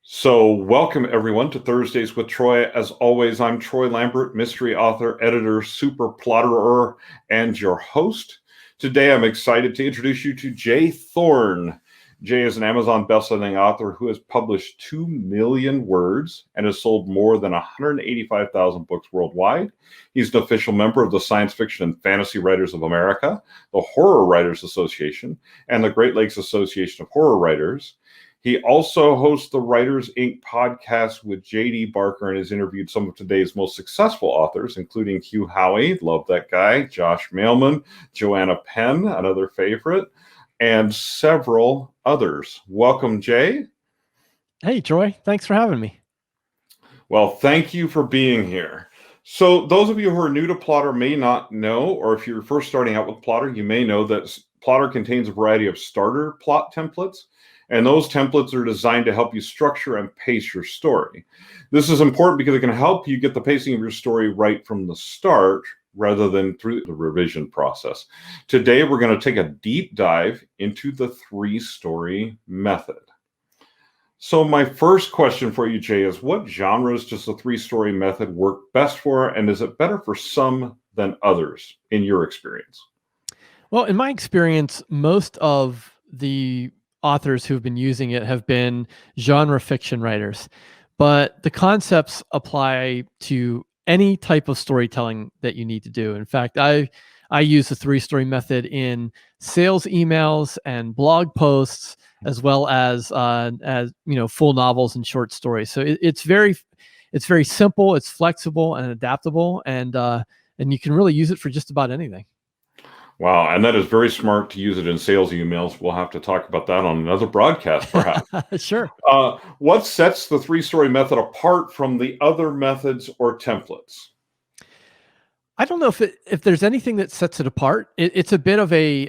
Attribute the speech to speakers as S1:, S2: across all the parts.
S1: So, welcome everyone to Thursdays with Troy. As always, I'm Troy Lambert, mystery author, editor, super plotterer, and your host. Today, I'm excited to introduce you to J. THORN. Jay is an Amazon bestselling author who has published 2 million words and has sold more than 185,000 books worldwide. He's an official member of the Science Fiction and Fantasy Writers of America, the Horror Writers Association, and the Great Lakes Association of Horror Writers. He also hosts the Writers Inc. podcast with J.D. Barker and has interviewed some of today's most successful authors, including Hugh Howey, love that guy, Josh Mailman, Joanna Penn, another favorite, and several others. Welcome, Jay.
S2: Hey, Troy. Thanks for having me.
S1: Well, thank you for being here. So those of you who are new to Plottr may not know, or if you're first starting out with Plottr, you may know that Plottr contains a variety of starter plot templates. And those templates are designed to help you structure and pace your story. This is important because it can help you get the pacing of your story right from the start rather than through the revision process. Today, we're going to take a deep dive into the 3-story method. So my first question for you, Jay, is what genres does the 3-story method work best for, and is it better for some than others in your experience?
S2: Well, in my experience, most of the authors who've been using it have been genre fiction writers, but the concepts apply to any type of storytelling that you need to do. In fact, I use the 3-story method in sales emails and blog posts, as well as full novels and short stories. So it's very simple, it's flexible and adaptable, and you can really use it for just about anything.
S1: Wow, and that is very smart to use it in sales emails. We'll have to talk about that on another broadcast, perhaps.
S2: Sure.
S1: What sets the 3-story method apart from the other methods or templates?
S2: I don't know if there's anything that sets it apart. It's a bit of a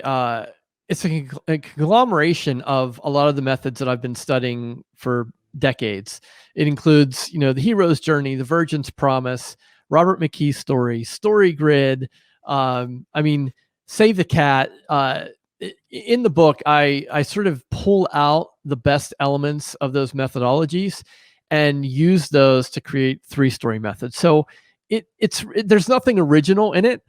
S2: conglomeration of a lot of the methods that I've been studying for decades. It includes, the hero's journey, the Virgin's Promise, Robert McKee's story, Story Grid. Save the Cat. In the book, I sort of pull out the best elements of those methodologies and use those to create 3-story methods. So there's nothing original in it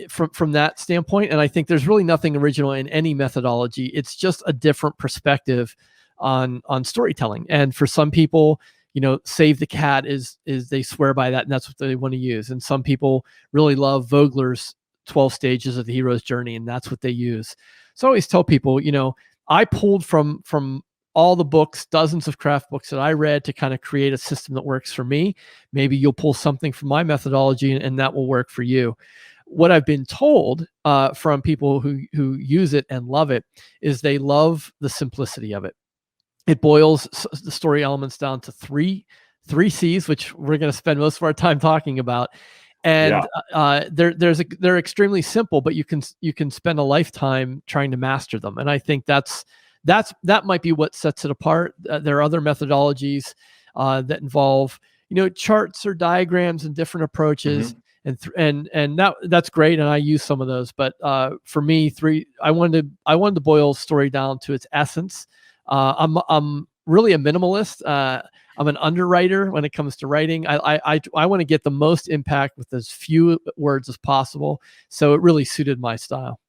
S2: from that standpoint, and I think there's really nothing original in any methodology. It's just a different perspective on storytelling. And for some people, Save the Cat is they swear by that, and that's what they want to use. And some people really love Vogler's 12 stages of the hero's journey, and that's what they use. So I always tell people, I pulled from all the books, dozens of craft books that I read to kind of create a system that works for me. Maybe you'll pull something from my methodology and that will work for you. What I've been told from people who use it and love it is they love the simplicity of it. It boils the story elements down to three C's, which we're going to spend most of our time talking about. And they're extremely simple, but you can spend a lifetime trying to master them. And I think that might be what sets it apart. There are other methodologies that involve charts or diagrams and different approaches, and that's great. And I use some of those, but for me, I wanted to boil story down to its essence. I'm really a minimalist. I'm an underwriter when it comes to writing. I want to get the most impact with as few words as possible. So it really suited my style.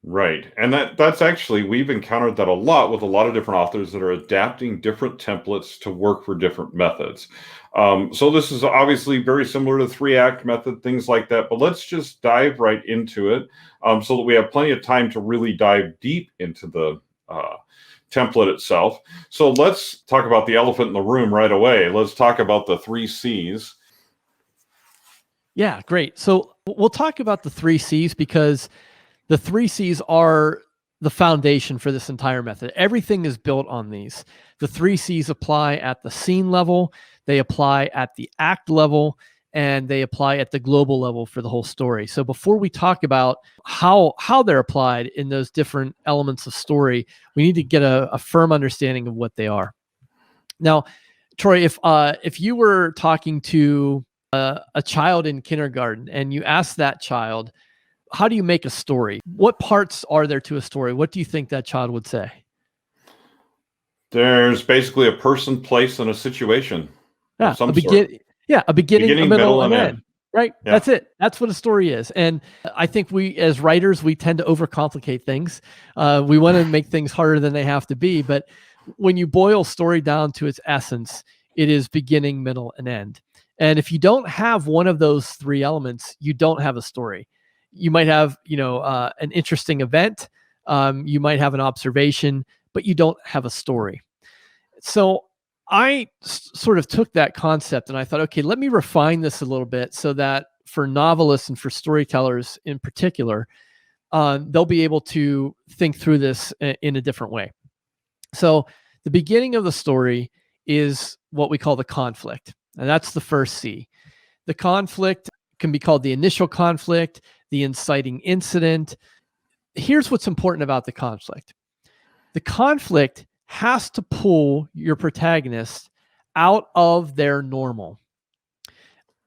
S1: Right. And that's actually, we've encountered that a lot with a lot of different authors that are adapting different templates to work for different methods. So this is obviously very similar to the 3-act method, things like that. But let's just dive right into it so that we have plenty of time to really dive deep into the template itself. So let's talk about the elephant in the room right away. Let's talk about the 3 C's.
S2: Yeah, great. So we'll talk about the 3 C's because the 3 C's are the foundation for this entire method. Everything is built on these. The 3 C's apply at the scene level, they apply at the act level, and they apply at the global level for the whole story. So before we talk about how they're applied in those different elements of story, we need to get a firm understanding of what they are. Now, Troy, if you were talking to a child in kindergarten and you asked that child, how do you make a story? What parts are there to a story? What do you think that child would say?
S1: There's basically a person, place, and a situation of some sort.
S2: A beginning, a middle, and end. Right?
S1: Yeah.
S2: That's it. That's what a story is. And I think we, as writers, we tend to overcomplicate things. We want to make things harder than they have to be. But when you boil story down to its essence, it is beginning, middle, and end. And if you don't have one of those three elements, you don't have a story. You might have, an interesting event. You might have an observation, but you don't have a story. So I sort of took that concept and I thought, okay, let me refine this a little bit so that for novelists and for storytellers in particular, they'll be able to think through this in a different way. So the beginning of the story is what we call the conflict, and that's the first C. The conflict can be called the initial conflict, the inciting incident. Here's what's important about the conflict. The conflict has to pull your protagonist out of their normal.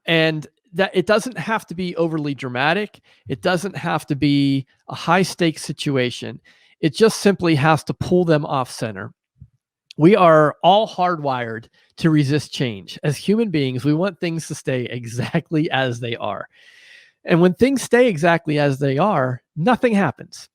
S2: And that it doesn't have to be overly dramatic. It doesn't have to be a high stakes situation. It just simply has to pull them off center. We are all hardwired to resist change. As human beings, we want things to stay exactly as they are. And when things stay exactly as they are, nothing happens.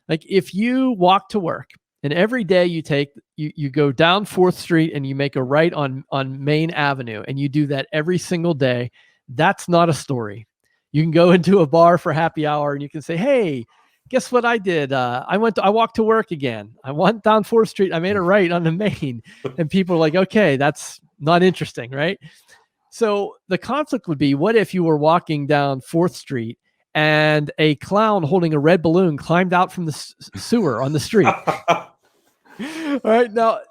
S2: Like if you walk to work, and every day you go down 4th Street and you make a right on Main Avenue, and you do that every single day, that's not a story. You can go into a bar for happy hour and you can say, hey, guess what I did? I walked to work again. I went down 4th Street. I made a right on the Main. And people are like, okay, that's not interesting, right? So the conflict would be, what if you were walking down 4th Street and a clown holding a red balloon climbed out from the sewer on the street? All right. Now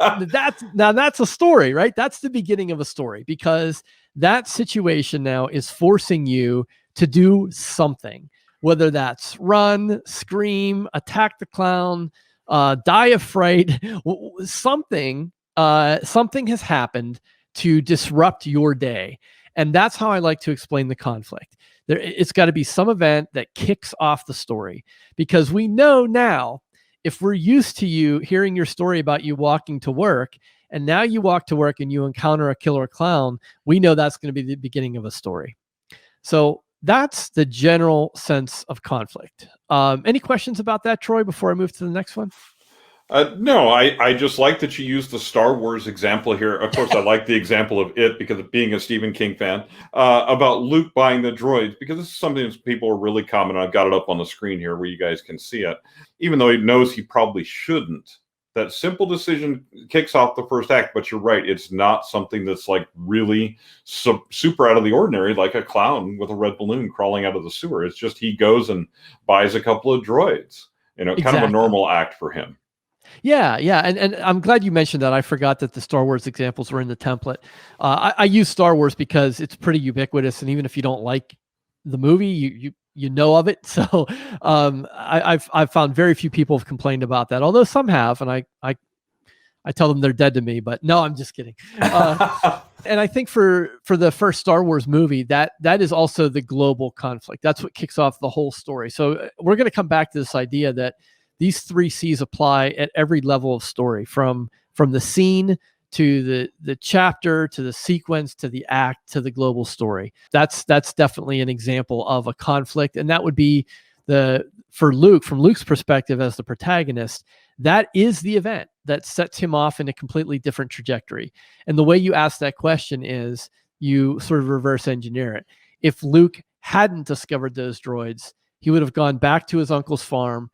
S2: that's a story, right? That's the beginning of a story, because that situation now is forcing you to do something, whether that's run, scream, attack the clown, die of fright. Something has happened to disrupt your day. And that's how I like to explain the conflict. It's got to be some event that kicks off the story, because we know now, if we're used to you hearing your story about you walking to work, and now you walk to work and you encounter a killer clown, we know that's going to be the beginning of a story. So that's the general sense of conflict. Any questions about that, Troy, before I move to the next one?
S1: No, I just like that you used the Star Wars example here. Of course, I like the example of it because of being a Stephen King fan, about Luke buying the droids, because this is something that people are really common. I've got it up on the screen here where you guys can see it. Even though he knows he probably shouldn't, that simple decision kicks off the first act. But you're right, it's not something that's like really super out of the ordinary, like a clown with a red balloon crawling out of the sewer. It's just he goes and buys a couple of droids,
S2: Exactly.
S1: Kind of a normal act for him.
S2: Yeah. And I'm glad you mentioned that. I forgot that the Star Wars examples were in the template. I use Star Wars because it's pretty ubiquitous, and even if you don't like the movie, you know of it. So I've found very few people have complained about that, although some have, and I tell them they're dead to me. But no, I'm just kidding. And I think for the first Star Wars movie, that is also the global conflict. That's what kicks off the whole story. So we're going to come back to this idea that these 3 C's apply at every level of story, from the scene to the chapter, to the sequence, to the act, to the global story. That's definitely an example of a conflict. And that would be for Luke, from Luke's perspective as the protagonist, that is the event that sets him off in a completely different trajectory. And the way you ask that question is you sort of reverse engineer it. If Luke hadn't discovered those droids, he would have gone back to his uncle's farm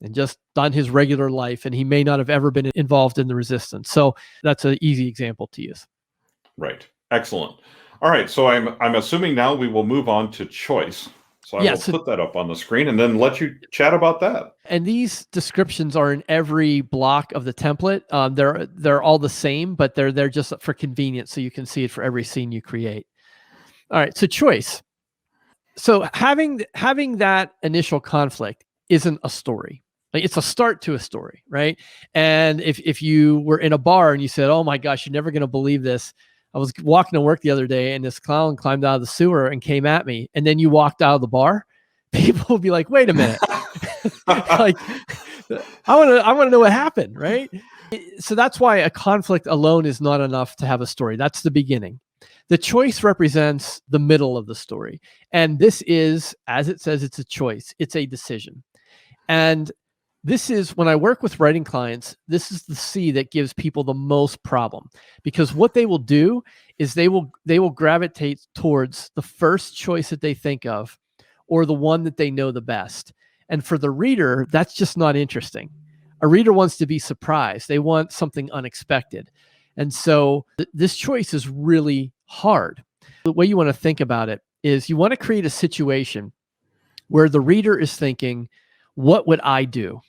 S2: and just done his regular life, and he may not have ever been involved in the resistance. So that's an easy example to use.
S1: Right. Excellent. All right. So I'm assuming now we will move on to choice. So I will put that up on the screen and then let you chat about that.
S2: And these descriptions are in every block of the template. They're all the same, but they're just for convenience, so you can see it for every scene you create. All right. So choice. So having that initial conflict isn't a story. Like, it's a start to a story, right? And if you were in a bar and you said, oh my gosh, you're never going to believe this. I was walking to work the other day and this clown climbed out of the sewer and came at me. And then you walked out of the bar, people will be like, wait a minute. Like, I want to know what happened, right? So that's why a conflict alone is not enough to have a story. That's the beginning. The choice represents the middle of the story. And this is, as it says, it's a choice. It's a decision. And this is, when I work with writing clients, this is the C that gives people the most problem, because what they will do is they will gravitate towards the first choice that they think of, or the one that they know the best. And for the reader, that's just not interesting. A reader wants to be surprised. They want something unexpected. And so this choice is really hard. The way you want to think about it is you want to create a situation where the reader is thinking, what would I do?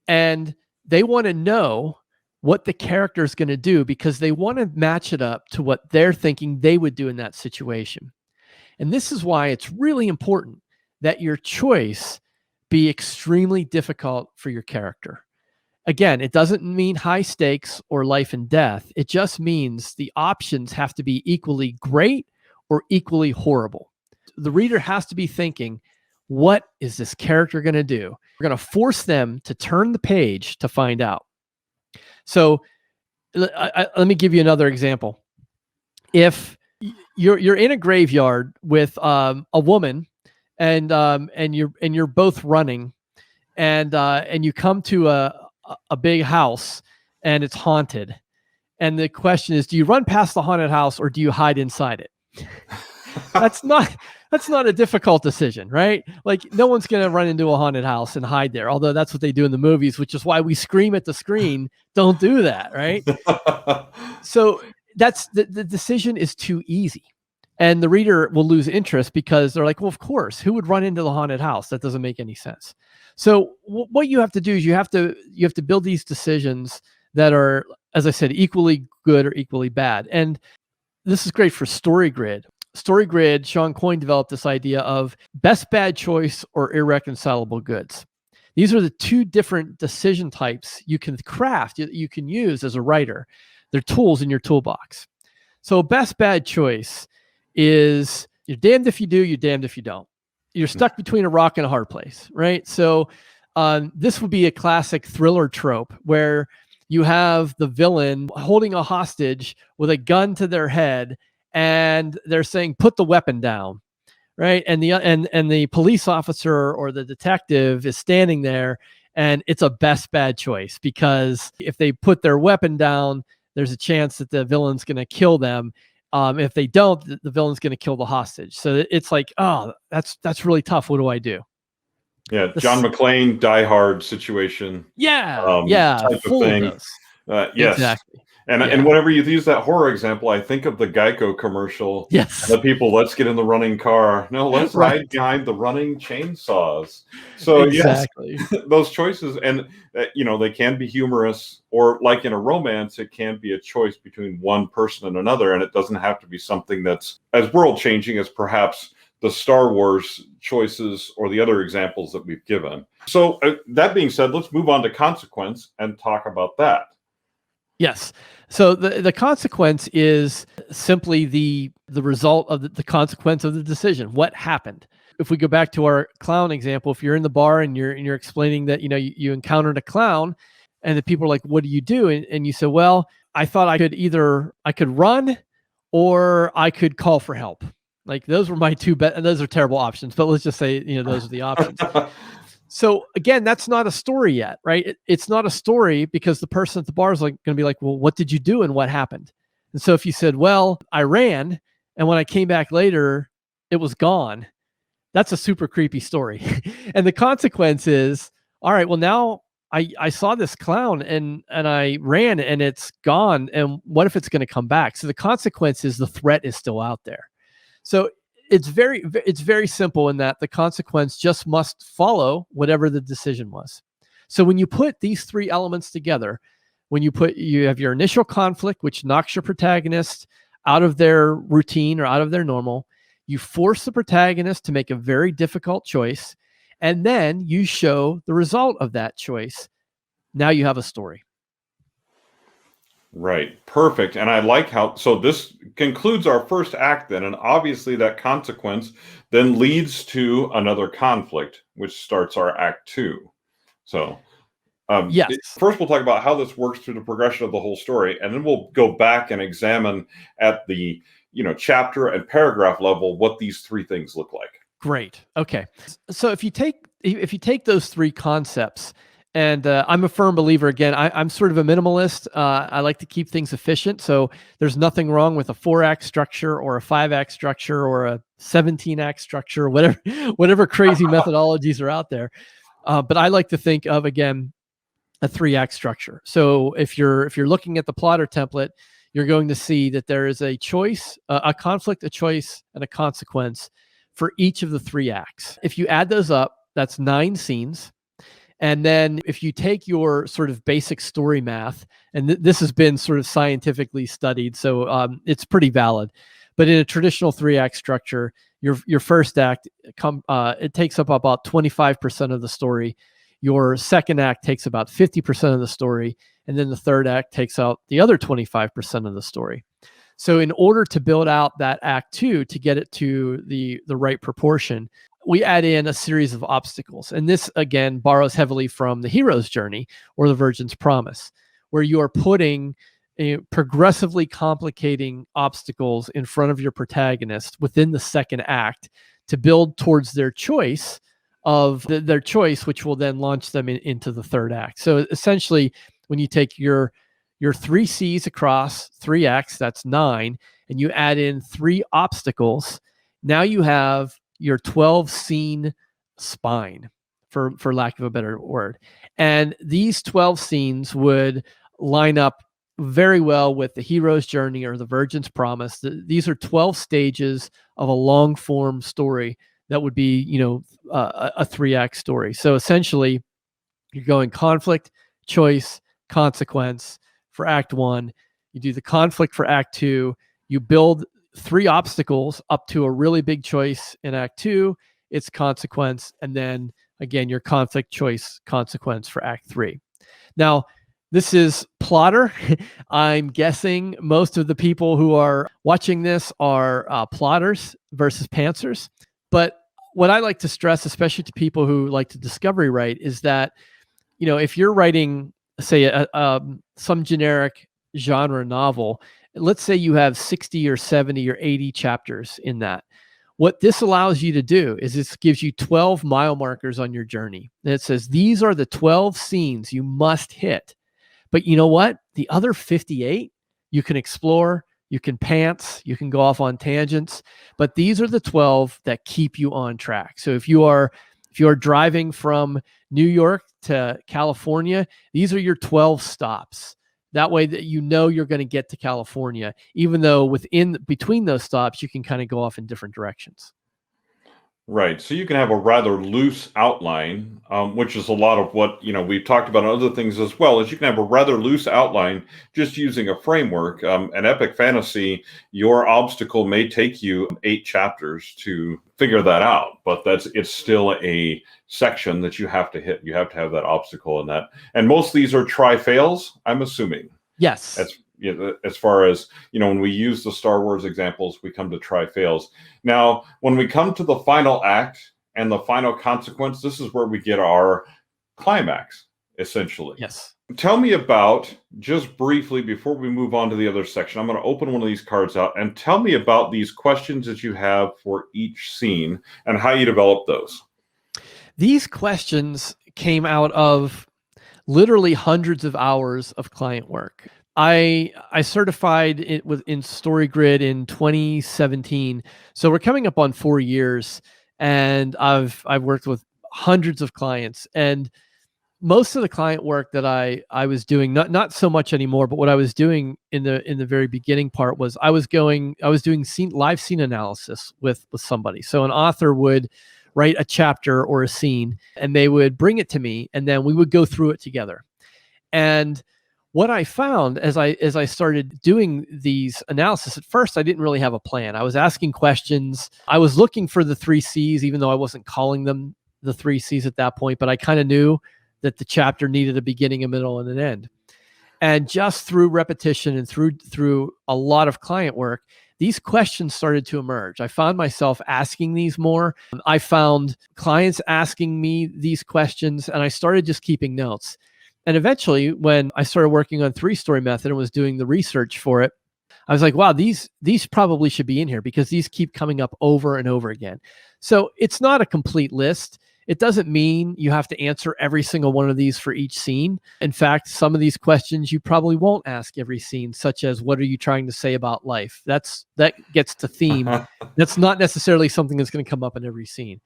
S2: And they want to know what the character is going to do, because they want to match it up to what they're thinking they would do in that situation. And this is why it's really important that your choice be extremely difficult for your character. Again, it doesn't mean high stakes or life and death. It just means the options have to be equally great or equally horrible. The reader has to be thinking, what is this character going to do? We're going to force them to turn the page to find out. So let me give you another example. If you're in a graveyard with a woman, and you're both running, and you come to a big house and it's haunted, and the question is, do you run past the haunted house or do you hide inside it? That's not a difficult decision, right? Like, no one's going to run into a haunted house and hide there, although that's what they do in the movies, which is why we scream at the screen, don't do that, right? So that's the decision is too easy. And the reader will lose interest because they're like, well, of course, who would run into the haunted house? That doesn't make any sense. So what you have to do is you have to build these decisions that are, as I said, equally good or equally bad. And this is great for StoryGrid. StoryGrid, Sean Coyne developed this idea of best bad choice or irreconcilable goods. These are the two different decision types you can craft, you can use as a writer. They're tools in your toolbox. So best bad choice is, you're damned if you do, you're damned if you don't. You're stuck between a rock and a hard place, right? So this would be a classic thriller trope where you have the villain holding a hostage with a gun to their head, and they're saying, put the weapon down, right? And the police officer or the detective is standing there, and it's a best bad choice, because if they put their weapon down, there's a chance that the villain's going to kill them. If they don't, the villain's going to kill the hostage. So it's like, oh, that's really tough. What do I do?
S1: Yeah, John McClane, Die Hard situation.
S2: Yeah,
S1: type
S2: full
S1: of thing.
S2: of those.
S1: Yes.
S2: Exactly.
S1: And whenever you use that horror example, I think of the Geico commercial.
S2: Yes.
S1: The people, let's get in the running car. No, let's
S2: Right.
S1: hide behind the running chainsaws. So
S2: Exactly.
S1: yes, those choices, and they can be humorous, or like in a romance, it can be a choice between one person and another, and it doesn't have to be something that's as world changing as perhaps the Star Wars choices or the other examples that we've given. So that being said, let's move on to consequence and talk about that.
S2: Yes. So the consequence is simply the result of the consequence of the decision. What happened? If we go back to our clown example, if you're in the bar and you're explaining that you encountered a clown, and the people are like, "What do you do?" And you say, "Well, I thought I could run, or I could call for help." Like, those were my two those are terrible options, but let's just say those are the options. So again, that's not a story yet, right? It's not a story, because the person at the bar is like going to be like, well, what did you do and what happened? And so if you said, well, I ran, and when I came back later, it was gone, that's a super creepy story. And the consequence is, all right, well, now I saw this clown and I ran and it's gone. And what if it's going to come back? So the consequence is the threat is still out there. So it's very simple in that the consequence just must follow whatever the decision was. So when you put these three elements together, you have your initial conflict, which knocks your protagonist out of their routine or out of their normal. You force the protagonist to make a very difficult choice, and then you show the result of that choice. Now you have a story.
S1: Right. Perfect. And I like so this concludes our first act then, and obviously that consequence then leads to another conflict, which starts our act 2. So
S2: Yes.
S1: First, we'll talk about how this works through the progression of the whole story, and then we'll go back and examine at the chapter and paragraph level what these three things look like.
S2: Great. Okay. So if you take those three concepts, and I'm a firm believer. Again, I'm sort of a minimalist. I like to keep things efficient. So there's nothing wrong with a 4-act structure or a 5-act structure or a 17-act structure, or whatever crazy methodologies are out there. But I like to think of, again, a 3-act structure. So if you're looking at the Plottr template, you're going to see that there is a choice, a conflict, a choice, and a consequence for each of the 3 acts. If you add those up, that's 9 scenes. And then if you take your sort of basic story math, and this has been sort of scientifically studied, so it's pretty valid. But in a traditional 3-act structure, your first act it takes up about 25% of the story. Your second act takes about 50% of the story, and then the third act takes out the other 25% of the story. So in order to build out that act 2 to get it to the right proportion, we add in a series of obstacles. And this, again, borrows heavily from the hero's journey or the Virgin's promise, where you are putting progressively complicating obstacles in front of your protagonist within the second act to build towards their choice which will then launch them into the third act. So essentially, when you take your 3 C's across 3 acts, that's 9, and you add in 3 obstacles, now you have your 12 scene spine, for lack of a better word. And these 12 scenes would line up very well with the hero's journey or the Virgin's promise. These are 12 stages of a long form story that would be, a 3-act story. So essentially, you're going conflict, choice, consequence for act 1. You do the conflict for act 2. You build 3 obstacles up to a really big choice in act 2, its consequence, and then again, your conflict, choice, consequence for act 3. Now, this is Plottr. I'm guessing most of the people who are watching this are plotters versus pantsers. But what I like to stress, especially to people who like to discovery write, is that, if you're writing, say, some generic genre novel, let's say you have 60 or 70 or 80 chapters in that. What this allows you to do is this gives you 12 mile markers on your journey. And it says, these are the 12 scenes you must hit. But you know what? The other 58, you can explore, you can pants, you can go off on tangents, but these are the 12 that keep you on track. So if you are driving from New York to California, these are your 12 stops. That way that you're going to get to California, even though between those stops, you can kind of go off in different directions.
S1: Right. So you can have a rather loose outline, which is a lot of what, we've talked about other things as well, is you can have a rather loose outline just using a framework. An epic fantasy, your obstacle may take you 8 chapters to figure that out, but it's still a section that you have to hit. You have to have that obstacle in that. And most of these are try-fails, I'm assuming.
S2: Yes.
S1: That's as far as, when we use the Star Wars examples, we come to try-fails. Now, when we come to the final act and the final consequence, this is where we get our climax, essentially.
S2: Yes.
S1: Tell me about, just briefly, before we move on to the other section, I'm going to open one of these cards out and tell me about these questions that you have for each scene and how you develop those. These
S2: questions came out of literally hundreds of hours of client work. I certified it in StoryGrid in 2017. So we're coming up on 4 years, and I've worked with hundreds of clients, and most of the client work that I was doing, not so much anymore, but what I was doing in the very beginning part was I was doing live scene analysis with somebody. So an author would write a chapter or a scene, and they would bring it to me, and then we would go through it together. And what I found as I started doing these analysis, at first I didn't really have a plan. I was asking questions. I was looking for the 3 C's, even though I wasn't calling them the 3 C's at that point, but I kind of knew that the chapter needed a beginning, a middle, and an end. And just through repetition and through a lot of client work, these questions started to emerge. I found myself asking these more. I found clients asking me these questions, and I started just keeping notes. And eventually, when I started working on 3-story method and was doing the research for it, I was like, wow, these probably should be in here because these keep coming up over and over again. So it's not a complete list. It doesn't mean you have to answer every single one of these for each scene. In fact, some of these questions you probably won't ask every scene, such as, what are you trying to say about life? That gets to theme. That's not necessarily something that's going to come up in every scene.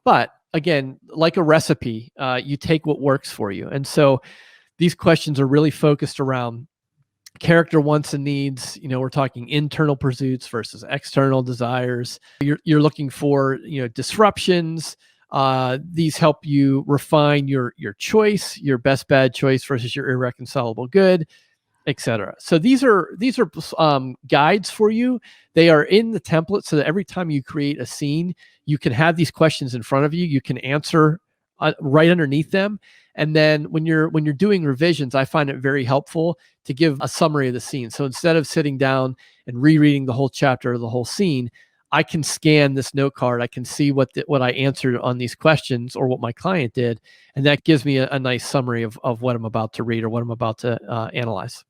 S2: But again, like a recipe, you take what works for you. And so these questions are really focused around character wants and needs. We're talking internal pursuits versus external desires. You're looking for, disruptions. These help you refine your choice, your best bad choice versus your irreconcilable good, etc. So these are guides for you. They are in the template so that every time you create a scene, you can have these questions in front of you. You can answer right underneath them. And then when you're doing revisions, I find it very helpful to give a summary of the scene. So instead of sitting down and rereading the whole chapter or the whole scene, I can scan this note card. I can see what I answered on these questions or what my client did. And that gives me a nice summary of what I'm about to read or what I'm about to analyze.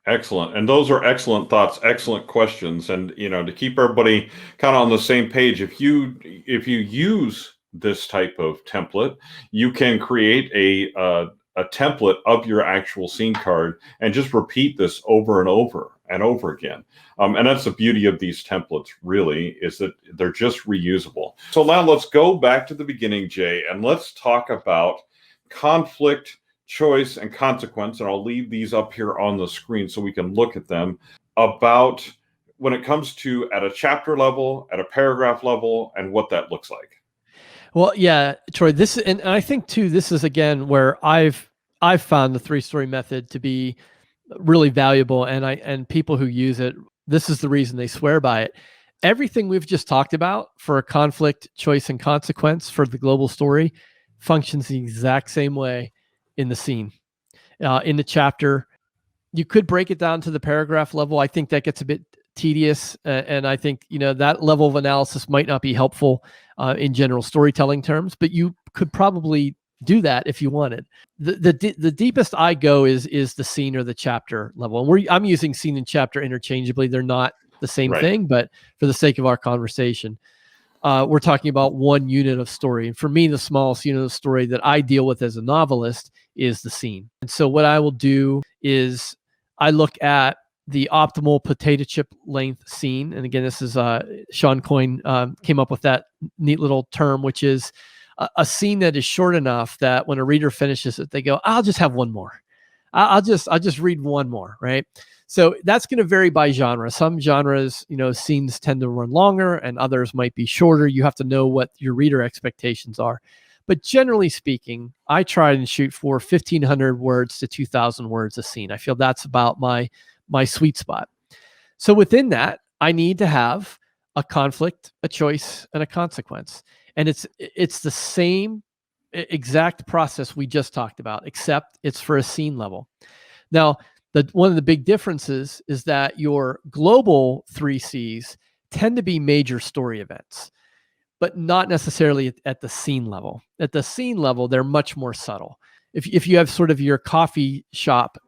S1: Excellent. And those are excellent thoughts, excellent questions. And, to keep everybody kind of on the same page, if you use this type of template, you can create a template of your actual scene card and just repeat this over and over and over again. And that's the beauty of these templates, really, is that they're just reusable. So now let's go back to the beginning, Jay, and let's talk about conflict, choice, and consequence. And I'll leave these up here on the screen so we can look at them, about when it comes to at a chapter level, at a paragraph level, and what that looks like.
S2: Well, yeah, Troy, and I think too, this is again where I've found the 3-story method to be really valuable, and people who use it, this is the reason they swear by it. Everything we've just talked about for a conflict, choice, and consequence for the global story functions the exact same way in the scene, in the chapter. You could break it down to the paragraph level. I think that gets a bit tedious, and I think that level of analysis might not be helpful in general storytelling terms, but you could probably do that if you wanted. The deepest I go is the scene or the chapter level, and I'm using scene and chapter interchangeably. They're not the same
S1: Right.
S2: thing, but for the sake of our conversation, we're talking about one unit of story. And for me, the smallest unit of story that I deal with as a novelist is the scene. And so what I will do is I look at the optimal potato chip length scene. And again, this is Sean Coyne came up with that neat little term, which is a scene that is short enough that when a reader finishes it, they go, I'll just have one more. I'll just read one more, right? So that's going to vary by genre. Some genres, scenes tend to run longer and others might be shorter. You have to know what your reader expectations are. But generally speaking, I try and shoot for 1,500 words to 2,000 words a scene. I feel that's about my sweet spot. So within that, I need to have a conflict, a choice, and a consequence. And it's the same exact process we just talked about, except it's for a scene level. Now, one of the big differences is that your global 3Cs tend to be major story events, but not necessarily at the scene level. At the scene level, they're much more subtle. If you have sort of your coffee shop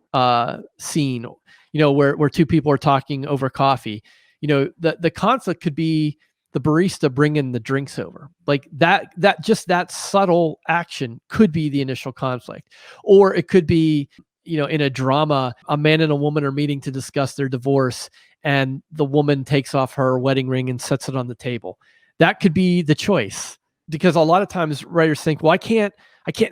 S2: scene, where two people are talking over coffee, the conflict could be the barista bringing the drinks over. Like that subtle action could be the initial conflict. Or it could be, in a drama, a man and a woman are meeting to discuss their divorce, and the woman takes off her wedding ring and sets it on the table. That could be the choice, because a lot of times writers think, well, I can't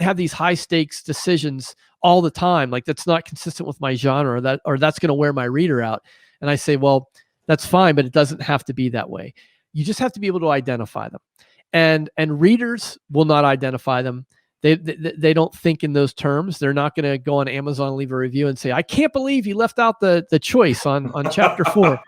S2: have these high stakes decisions all the time. Like that's not consistent with my genre, or that's going to wear my reader out. And I say, well, that's fine, but it doesn't have to be that way. You just have to be able to identify them, and readers will not identify them. They don't think in those terms. They're not going to go on Amazon and leave a review and say, I can't believe you left out the choice on chapter 4.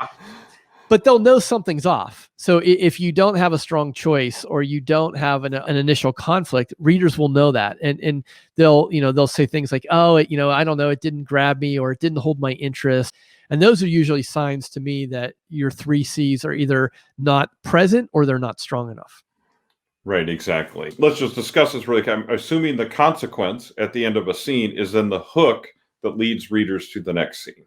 S2: But they'll know something's off. So if you don't have a strong choice or you don't have an initial conflict, readers will know that, and they'll say things like, oh, I don't know, it didn't grab me, or it didn't hold my interest. And those are usually signs to me that your 3Cs are either not present or they're not strong enough.
S1: Right, exactly. Let's just discuss this really quick. I'm assuming the consequence at the end of a scene is then the hook that leads readers to the next scene.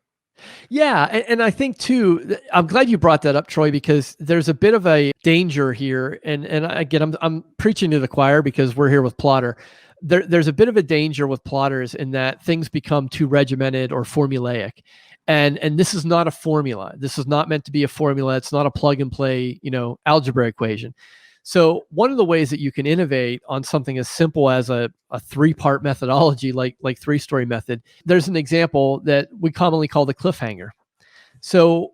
S2: Yeah, and I think too, I'm glad you brought that up, Troy, because there's a bit of a danger here, and again, I'm preaching to the choir because we're here with Plottr. There's a bit of a danger with plotters in that things become too regimented or formulaic, and this is not a formula. This is not meant to be a formula. It's not a plug and play, algebra equation. So one of the ways that you can innovate on something as simple as a three-part methodology like three-story method, there's an example that we commonly call the cliffhanger. So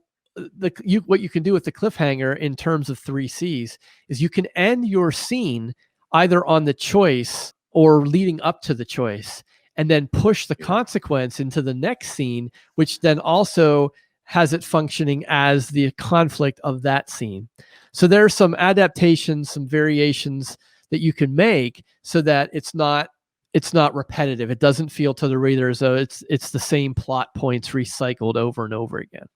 S2: what you can do with the cliffhanger in terms of 3Cs is you can end your scene either on the choice or leading up to the choice, and then push the consequence into the next scene, which then also has it functioning as the conflict of that scene. So there are some adaptations, some variations that you can make so that it's not repetitive. It doesn't feel to the reader as though it's the same plot points recycled over and over again.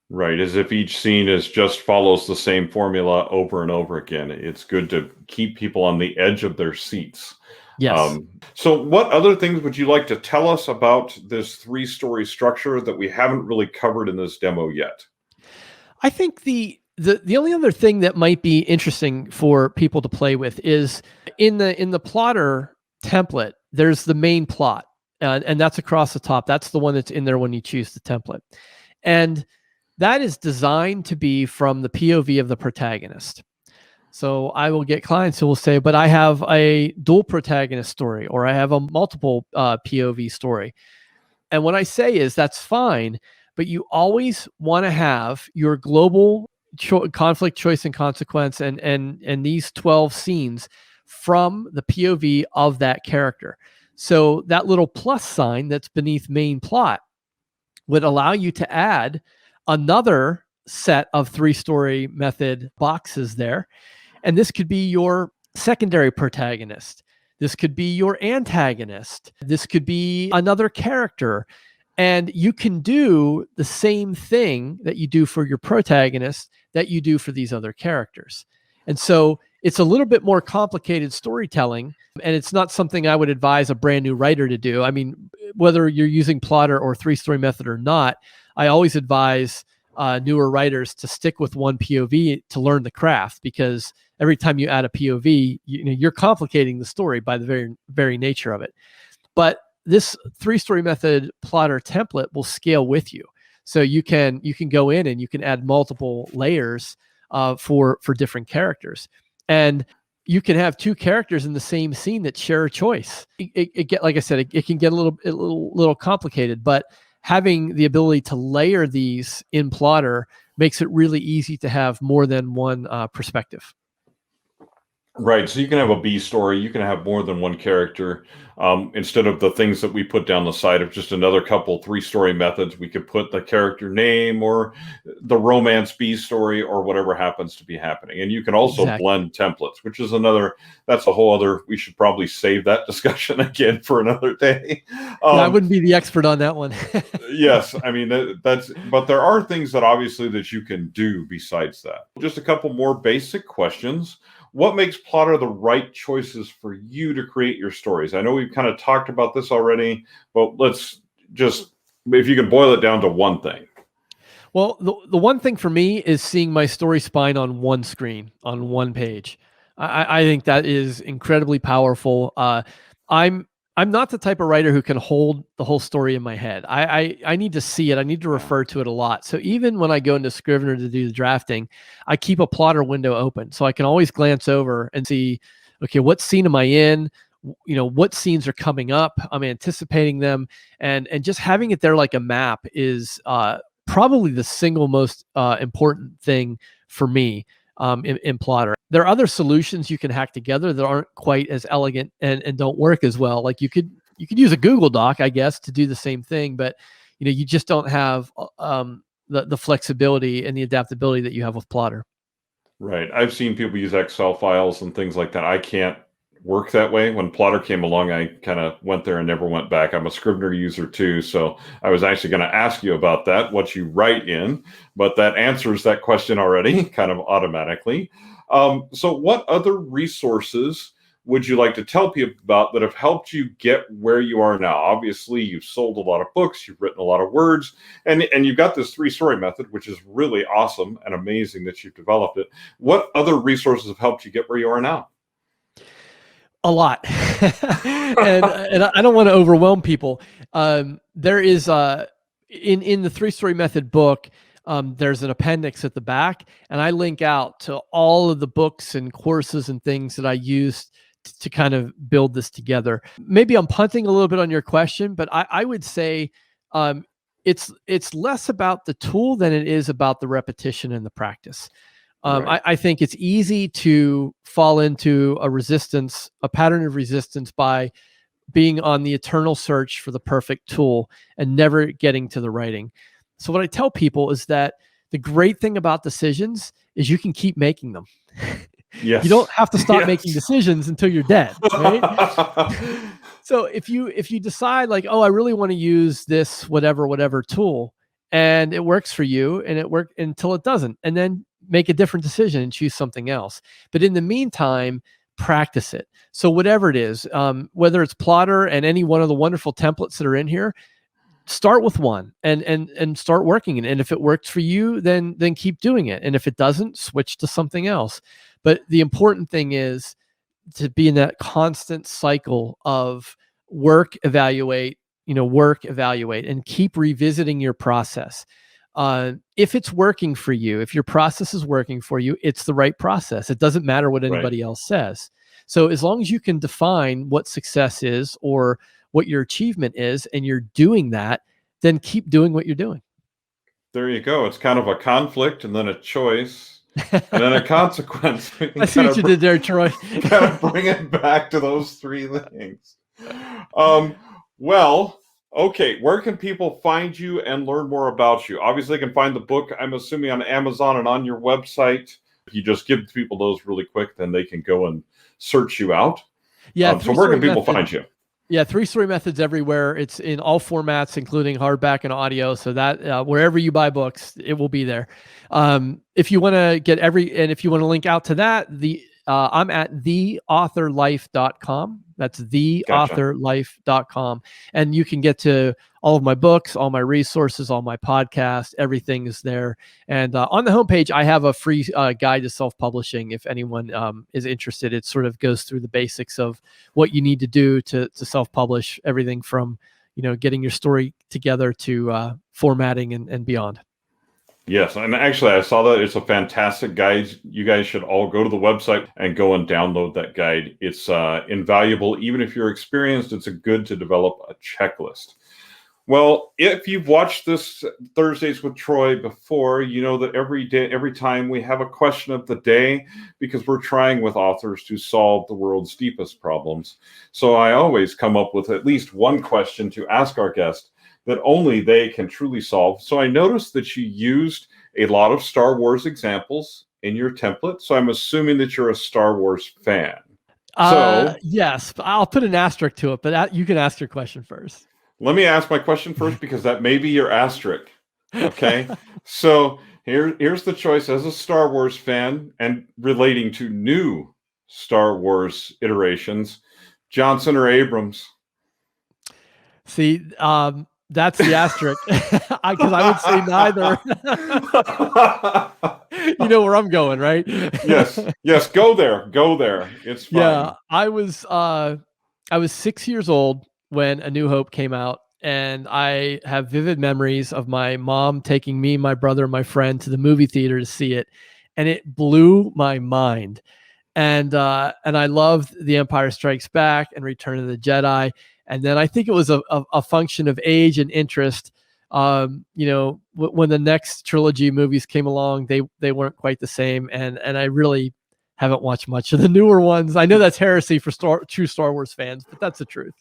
S1: Right, as if each scene is just follows the same formula over and over again. It's good to keep people on the edge of their seats.
S2: Yes.
S1: So what other things would you like to tell us about this three-story structure that we haven't really covered in this demo yet?
S2: I think the only other thing that might be interesting for people to play with is in the Plottr template, there's the main plot, and that's across the top. That's the one that's in there when you choose the template. And that is designed to be from the POV of the protagonist. So I will get clients who will say, but I have a dual protagonist story, or I have a multiple POV story. And what I say is that's fine, but you always want to have your global conflict, choice, and consequence, and these 12 scenes from the POV of that character. So that little plus sign that's beneath main plot would allow you to add another set of three-story method boxes there. And this could be your secondary protagonist. This could be your antagonist. This could be another character. And you can do the same thing that you do for your protagonist that you do for these other characters. And so it's a little bit more complicated storytelling, and it's not something I would advise a brand new writer to do. I mean, whether you're using Plottr or three-story method or not, I always advise newer writers to stick with one POV to learn the craft, because every time you add a POV, you're complicating the story by the very nature of it. But this three-story method Plottr template will scale with you. So you can go in and you can add multiple layers for different characters. And you can have two characters in the same scene that share a choice. It get, like I said, it can get a little complicated, but having the ability to layer these in Plottr makes it really easy to have more than one perspective.
S1: Right, so you can have a B story, you can have more than one character. Instead of the things that we put down the side of just another couple three-story methods, we could put the character name or the romance B story or whatever happens to be happening. And you can also blend templates, which is that's a whole other, we should probably save that discussion again for another day.
S2: I wouldn't be the expert on that one.
S1: Yes, I mean, but there are things that obviously that you can do besides that. Just a couple more basic questions. What makes Plottr the right choices for you to create your stories? I know we've kind of talked about this already, but let's just, if you can boil it down to one thing.
S2: Well, the one thing for me is seeing my story spine on one screen, on one page. I think that is incredibly powerful. I'm not the type of writer who can hold the whole story in my head. I need to see it. I need to refer to it a lot. So even when I go into Scrivener to do the drafting, I keep a Plottr window open so I can always glance over and see, okay, what scene am I in? What scenes are coming up? I'm anticipating them, and just having it there like a map is probably the single most important thing for me in Plottr. There are other solutions you can hack together that aren't quite as elegant and don't work as well. Like you could use a Google Doc, I guess, to do the same thing, but you just don't have the flexibility and the adaptability that you have with Plottr.
S1: Right. I've seen people use Excel files and things like that. I can't work that way. When Plottr came along, I kind of went there and never went back. I'm a Scrivener user too, so I was actually going to ask you about that, what you write in, but that answers that question already kind of automatically. So what other resources would you like to tell people about that have helped you get where you are now? Obviously, you've sold a lot of books, you've written a lot of words, and you've got this 3-story method, which is really awesome and amazing that you've developed it. What other resources have helped you get where you are now?
S2: A lot. and I don't want to overwhelm people. There is in the 3-story method book, there's an appendix at the back, and I link out to all of the books and courses and things that I used to kind of build this together. Maybe I'm punting a little bit on your question, but I would say it's less about the tool than it is about the repetition and the practice.
S1: Right.
S2: I think it's easy to fall into a pattern of resistance by being on the eternal search for the perfect tool and never getting to the writing. So what I tell people is that the great thing about decisions is you can keep making them.
S1: Yes.
S2: You don't have to stop making decisions until you're dead, right? So if you decide like, oh, I really want to use this whatever tool, and it works for you, and it worked until it doesn't, and then make a different decision and choose something else. But in the meantime, practice it. So whatever it is, whether it's Plottr and any one of the wonderful templates that are in here, start with one and start working it. And if it works for you, then keep doing it. And if it doesn't, switch to something else. But the important thing is to be in that constant cycle of work, evaluate, and keep revisiting your process. If it's working for you, if your process is working for you, it's the right process. It doesn't matter what anybody else says. So as long as you can define what success is or what your achievement is, and you're doing that, then keep doing what you're doing.
S1: There you go. It's kind of a conflict and then a choice and then a consequence.
S2: I see what you did there, Troy.
S1: Kind of bring it back to those 3 things. Well, okay. Where can people find you and learn more about you? Obviously, they can find the book, I'm assuming, on Amazon and on your website. If you just give people those really quick, then they can go and search you out.
S2: Yeah.
S1: So where can people find you?
S2: Yeah, 3-story methods everywhere. It's in all formats, including hardback and audio. So that wherever you buy books, it will be there. If you want to get if you want to link out to that, I'm at theauthorlife.com. That's theauthorlife.com. And you can get to all of my books, all my resources, all my podcasts, everything is there. And on the homepage, I have a free guide to self-publishing. If anyone is interested, it sort of goes through the basics of what you need to do to self-publish, everything from, getting your story together to formatting and beyond.
S1: Yes, and actually I saw that. It's a fantastic guide. You guys should all go to the website and go and download that guide. It's invaluable. Even if you're experienced, it's good to develop a checklist. Well, if you've watched this Thursdays with Troy before, you know that every time we have a question of the day, because we're trying with authors to solve the world's deepest problems. So I always come up with at least one question to ask our guest that only they can truly solve. So I noticed that you used a lot of Star Wars examples in your template. So I'm assuming that you're a Star Wars fan.
S2: Yes, I'll put an asterisk to it, but you can ask your question first.
S1: Let me ask my question first, because that may be your asterisk. Okay. So here's the choice as a Star Wars fan and relating to new Star Wars iterations, Johnson or Abrams?
S2: See, that's the asterisk, because I would say neither. You know where I'm going, right?
S1: Yes. Go there. It's fine.
S2: Yeah, I was 6 years old when A New Hope came out, and I have vivid memories of my mom taking me, my brother, and my friend to the movie theater to see it, and it blew my mind. And I loved The Empire Strikes Back and Return of the Jedi. And then I think it was a function of age and interest. When the next trilogy movies came along, they weren't quite the same. And I really haven't watched much of the newer ones. I know that's heresy for true Star Wars fans, but that's the truth.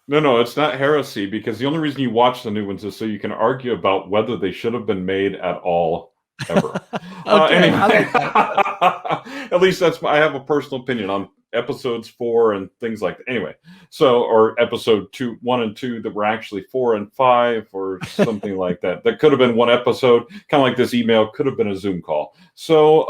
S1: No, it's not heresy, because the only reason you watch the new ones is so you can argue about whether they should have been made at all ever.
S2: Okay,
S1: Anyway,
S2: I like that.
S1: at least I have a personal opinion on episodes 4 and things like that. Anyway, so, or episode 1 and 2 that were actually 4 and 5 or something like that. That could have been one episode, kind of like this email could have been a Zoom call. So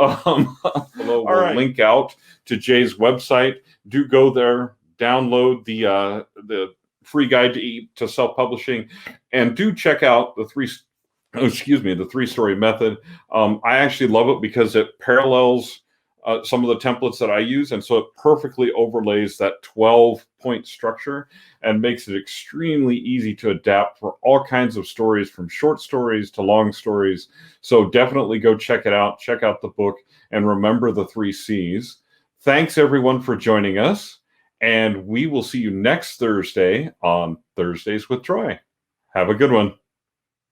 S1: below we'll link out to Jay's website. Do go there, download the free guide to self-publishing, and do check out the three-story method. I actually love it because it parallels some of the templates that I use, and so it perfectly overlays that 12-point structure and makes it extremely easy to adapt for all kinds of stories, from short stories to long stories. So definitely go check it out. Check out the book, and remember the 3 C's. Thanks everyone for joining us, and we will see you next Thursday on Thursdays with Troy. Have a good one.